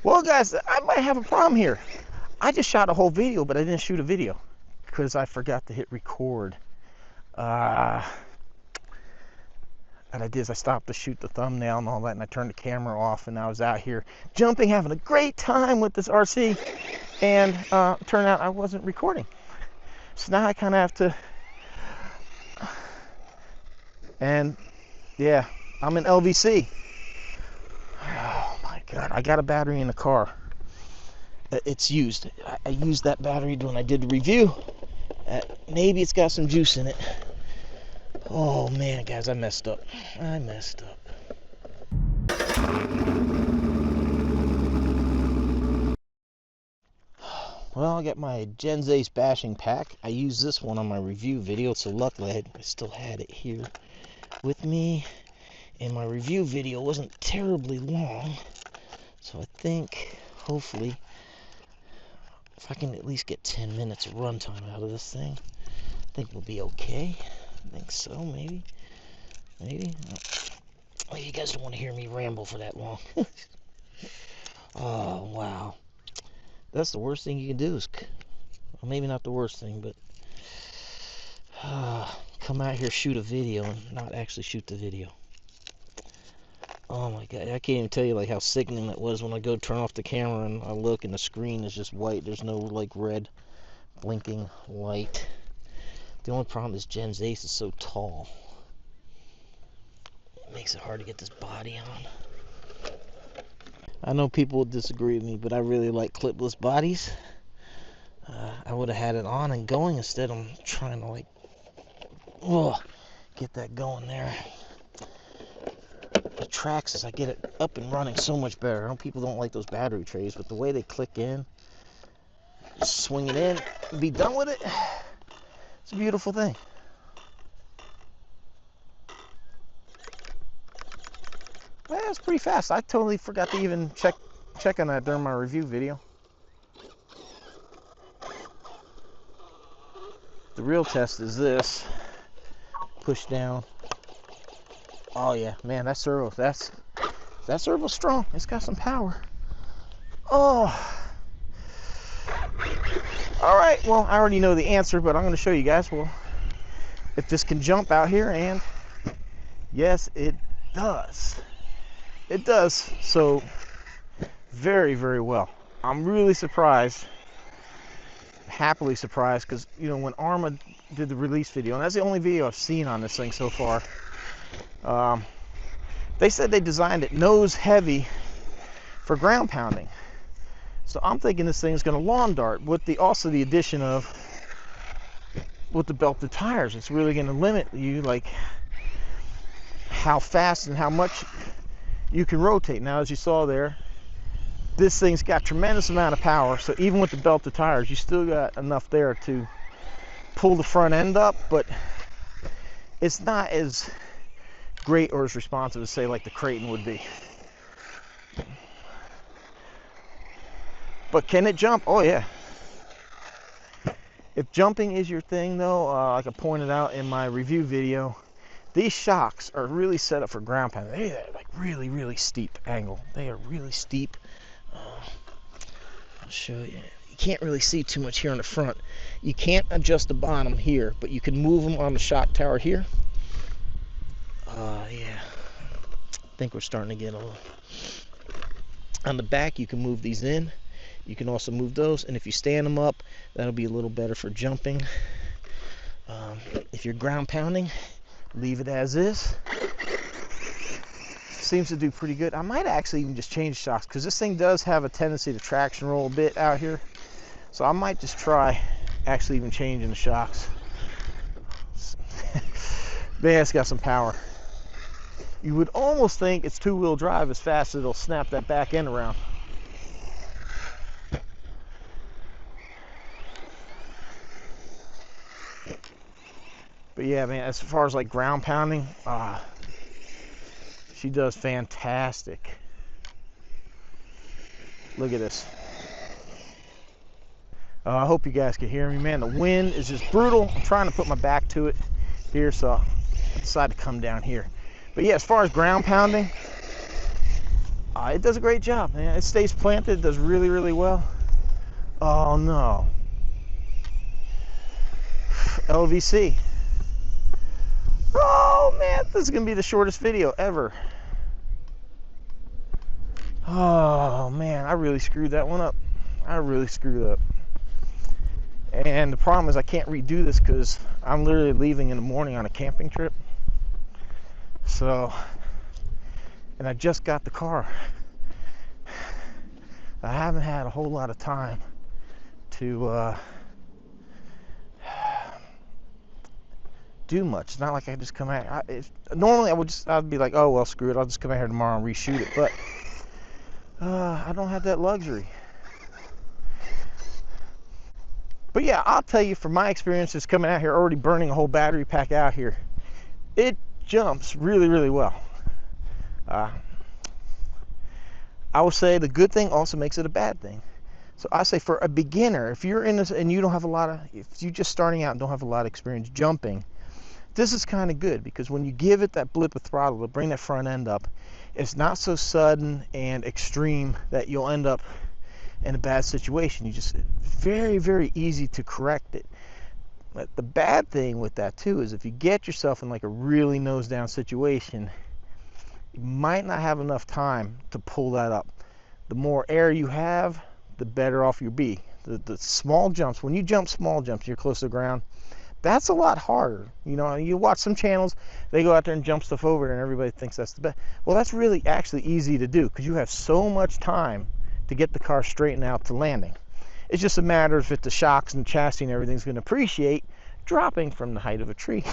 Well, guys, I might have a problem here. I just shot a whole video, but I didn't shoot a video because I forgot to hit record. And I did is I stopped to shoot the thumbnail and all that, and I turned the camera off, and I was out here jumping, having a great time with this RC, and turned out I wasn't recording. So now I kind of have to, and yeah, I'm in LVC. Oh my God, I got a battery in the car. It's used. I used that battery when I did the review. Maybe it's got some juice in it. Oh man, guys, I messed up. Well, I got my Gen's Ace bashing pack. I used this one on my review video, so luckily I still had it here with me. And my review video wasn't terribly long, so I think, hopefully, if I can at least get 10 minutes of runtime out of this thing, I think we'll be okay. I think so, maybe. Well, you guys don't want to hear me ramble for that long. Oh, wow. That's the worst thing you can do is, well, maybe not the worst thing, but come out here, shoot a video, and not actually shoot the video. Oh my God, I can't even tell you like how sickening that was when I go turn off the camera and I look and the screen is just white. There's no like red blinking light. The only problem is Gen's Ace is so tall. It makes it hard to get this body on. I know people will disagree with me, but I really like clipless bodies. I would have had it on and going instead of trying to like, get that going there. The tracks, as I get it up and running so much better. I know people don't like those battery trays, but the way they click in, swing it in, and be done with it, it's a beautiful thing. Yeah, it's pretty fast. I totally forgot to even check on that during my review video. The real test is this. Push down. Oh yeah, man, that servo's strong. It's got some power. Oh. All right, well, I already know the answer, but I'm going to show you guys, well, if this can jump out here, and yes, it does. It does, so very, very well. I'm really surprised, happily surprised, because, you know, when Arrma did the release video, and that's the only video I've seen on this thing so far, they said they designed it nose heavy for ground pounding. So I'm thinking this thing's going to lawn dart with also the addition of with the belted tires. It's really going to limit you like how fast and how much you can rotate. Now, as you saw there, this thing's got tremendous amount of power. So even with the belted tires, you still got enough there to pull the front end up, but it's not as great or as responsive as, say, like the Creighton would be. But can it jump? Oh yeah. If jumping is your thing though, like I pointed out in my review video, these shocks are really set up for ground pounding. They're like really, really steep angle. They are really steep. I'll show you. You can't really see too much here on the front. You can't adjust the bottom here, but you can move them on the shock tower here. Yeah, I think we're starting to get a little. On the back, you can move these in. You can also move those, and if you stand them up, that'll be a little better for jumping. If you're ground pounding, leave it as is. Seems to do pretty good. I might actually even just change shocks, because this thing does have a tendency to traction roll a bit out here. So I might just try actually even changing the shocks. Man, it's got some power. You would almost think it's two-wheel drive as fast as it'll snap that back end around. But yeah, man, as far as like ground pounding, she does fantastic. Look at this. I hope you guys can hear me, man. The wind is just brutal. I'm trying to put my back to it here, so I decided to come down here. But yeah, as far as ground pounding, It does a great job, man. It stays planted, does really, really well. Oh no. LVC. Oh man, this is gonna be the shortest video ever. Oh man, I really screwed that one up. I really screwed up. And the problem is I can't redo this because I'm literally leaving in the morning on a camping trip. So, and I just got the car. I haven't had a whole lot of time to do much. It's not like I just come out. Normally I'd be like, oh well, screw it, I'll just come out here tomorrow and reshoot it. But I don't have that luxury. But yeah, I'll tell you from my experiences coming out here, already burning a whole battery pack out here, it jumps really, really well. I would say the good thing also makes it a bad thing. So I say for a beginner, if you're in this and you don't have a lot of, if you're just starting out and don't have a lot of experience jumping, this is kind of good because when you give it that blip of throttle to bring that front end up, it's not so sudden and extreme that you'll end up in a bad situation. You just, very, very easy to correct it. But the bad thing with that too is if you get yourself in like a really nose down situation, you might not have enough time to pull that up. The more air you have, the better off you'll be. The small jumps, when you jump small jumps, you're close to the ground, that's a lot harder. You know, you watch some channels, they go out there and jump stuff over and everybody thinks that's the best. Well, that's really actually easy to do because you have so much time to get the car straightened out to landing. It's just a matter of if the shocks and chassis and everything's going to appreciate dropping from the height of a tree.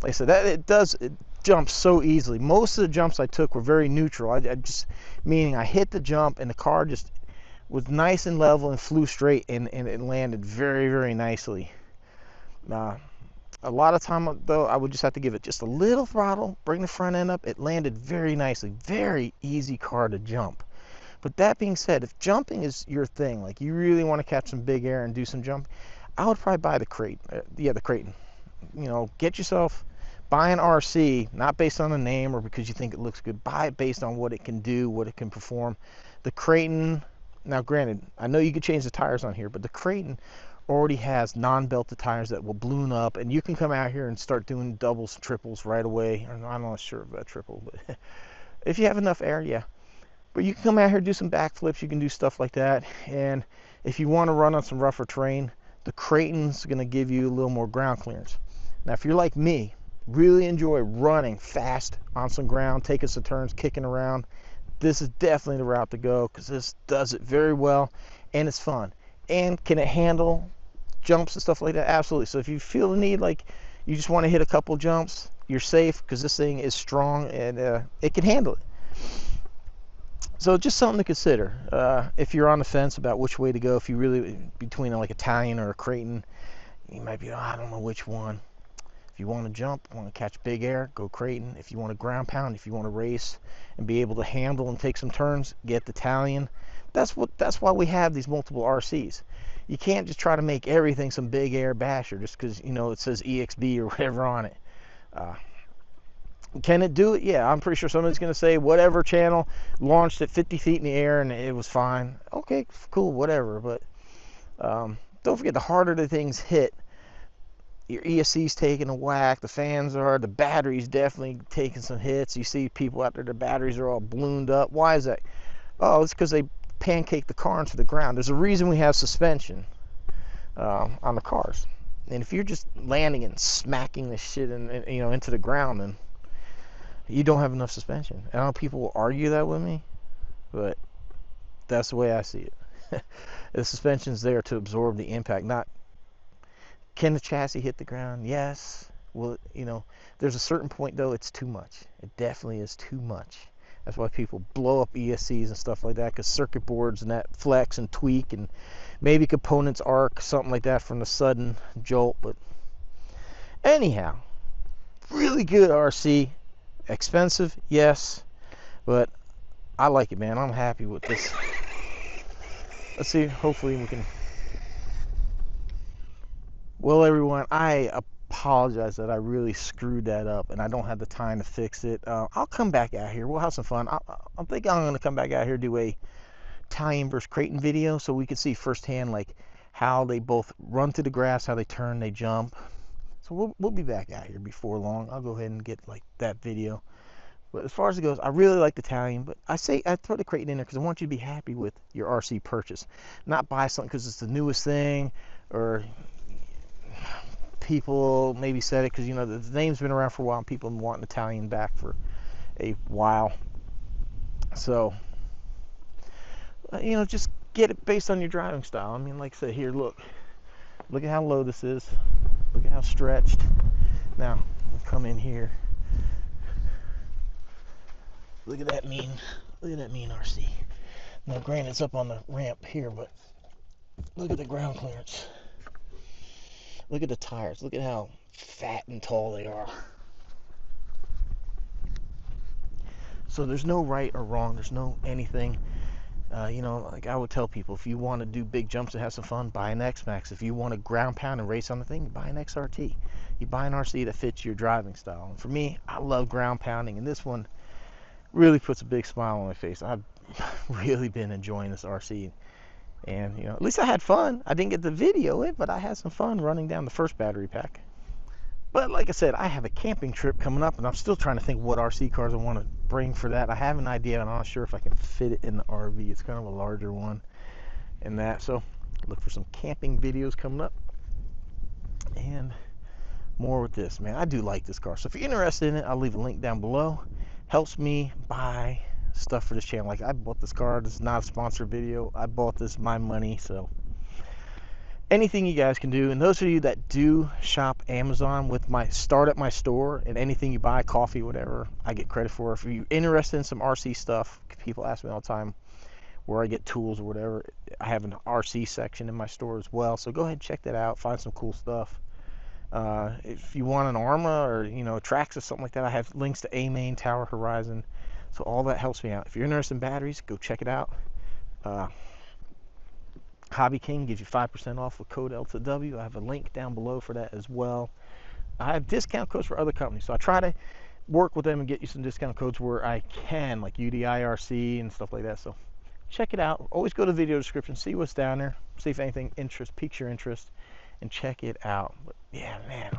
Like I said, it jumps so easily. Most of the jumps I took were very neutral. I just, meaning I hit the jump and the car just was nice and level and flew straight and it landed very, very nicely. A lot of time though, I would just have to give it just a little throttle, bring the front end up. It landed very nicely. Very easy car to jump. But that being said, if jumping is your thing, like you really want to catch some big air and do some jump, I would probably buy the crate. The Kraton. You know, get yourself, buy an RC, not based on the name or because you think it looks good. Buy it based on what it can do, what it can perform. The Kraton, now granted, I know you can change the tires on here, but the Kraton already has non-belted tires that will balloon up, and you can come out here and start doing doubles, triples right away. I'm not sure about triple, but if you have enough air, yeah. But you can come out here and do some backflips, you can do stuff like that. And if you want to run on some rougher terrain, the Kraton's going to give you a little more ground clearance. Now, if you're like me, really enjoy running fast on some ground, taking some turns, kicking around, this is definitely the route to go because this does it very well and it's fun. And can it handle jumps and stuff like that? Absolutely. So if you feel the need, like you just want to hit a couple jumps, you're safe because this thing is strong and it can handle it. So just something to consider. If you're on the fence about which way to go, if you really, between like a Talion or a Kraton, you might be, oh, I don't know which one. If you want to jump, want to catch big air, go Kraton. If you want to ground pound, if you want to race and be able to handle and take some turns, get the Talion. That's why we have these multiple RCs. You can't just try to make everything some big air basher just because, you know, it says EXB or whatever on it. Can it do it? Yeah, I'm pretty sure somebody's going to say whatever channel launched at 50 feet in the air and it was fine. Okay, cool, whatever. But don't forget, the harder the things hit, your ESC's taking a whack, the fans are, the battery's definitely taking some hits. You see people out there, their batteries are all ballooned up. Why is that? Oh, it's because they pancake the car into the ground. There's a reason we have suspension on the cars. And if you're just landing and smacking this shit into the ground, then you don't have enough suspension. I know people will argue that with me, but that's the way I see it. The suspension's there to absorb the impact, not can the chassis hit the ground? Yes. Well, you know, there's a certain point though it's too much. It definitely is too much. That's why people blow up ESCs and stuff like that, because circuit boards and that flex and tweak, and maybe components arc, something like that from the sudden jolt. But anyhow, really good RC. Expensive, yes, but I like it, man. I'm happy with this. Let's see, hopefully we can. Well, everyone, I apologize that I really screwed that up and I don't have the time to fix it. I'll come back out here. We'll have some fun. I'm thinking I'm going to come back out here, do a Talion versus Creighton video so we can see firsthand like how they both run to the grass, how they turn, they jump. So we'll be back out here before long. I'll go ahead and get like that video. But as far as it goes, I really like the Talion, but I throw the Creighton in there because I want you to be happy with your RC purchase, not buy something because it's the newest thing, or people maybe said it because, you know, the name's been around for a while and people have been wanting the Talion back for a while. So, you know, just get it based on your driving style. I mean, like I said, here, look at how low this is. Look at how stretched. Now, we'll come in here. Look at that mean RC. Now, granted, it's up on the ramp here, but look at the ground clearance. Look at the tires. Look at how fat and tall they are. So there's no right or wrong. There's no anything. You know, like I would tell people, if you want to do big jumps and have some fun, buy an X-Max. If you want to ground pound and race on the thing, you buy an XRT. You buy an RC that fits your driving style. And for me, I love ground pounding, and this one really puts a big smile on my face. I've really been enjoying this RC. And, you know, at least I had fun. I didn't get to video it, but I had some fun running down the first battery pack. But like I said, I have a camping trip coming up, and I'm still trying to think what RC cars I want to bring for that. I have an idea, and I'm not sure if I can fit it in the RV. It's kind of a larger one and that. So look for some camping videos coming up. And more with this, man. I do like this car. So if you're interested in it, I'll leave a link down below. Helps me buy stuff for this channel. Like, I bought this car. This is not a sponsored video. I bought this my money. So anything you guys can do, and those of you that do shop Amazon with my start at my store, and anything you buy, coffee, whatever, I get credit for. If you're interested in some RC stuff, people ask me all the time where I get tools or whatever. I have an RC section in my store as well, so go ahead and check that out. Find some cool stuff. If you want an Arrma or, you know, Trax or something like that, I have links to A-Main, Tower, Horizon, so all that helps me out. If you're interested in batteries, go check it out. Hobby King gives you 5% off with code L2W. I have a link down below for that as well. I have discount codes for other companies, so I try to work with them and get you some discount codes where I can, like UDIRC and stuff like that. So check it out. Always go to the video description, see what's down there, see if anything piques your interest, and check it out. But yeah, man,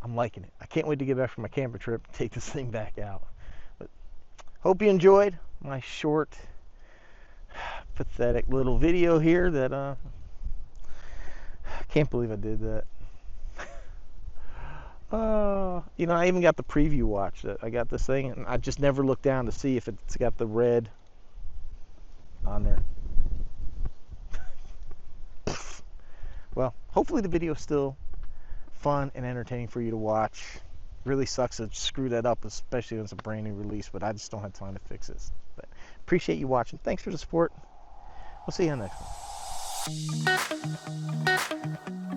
I'm liking it. I can't wait to get back from my camper trip and take this thing back out. But hope you enjoyed my short, pathetic little video here that I can't believe I did that. You know, I even got the preview watch. That I got this thing, and I just never looked down to see if it's got the red on there. Well, hopefully the video is still fun and entertaining for you to watch. Really sucks to screw that up, especially when it's a brand new release, but I just don't have time to fix this. But appreciate you watching. Thanks for the support. We'll see you on the next one.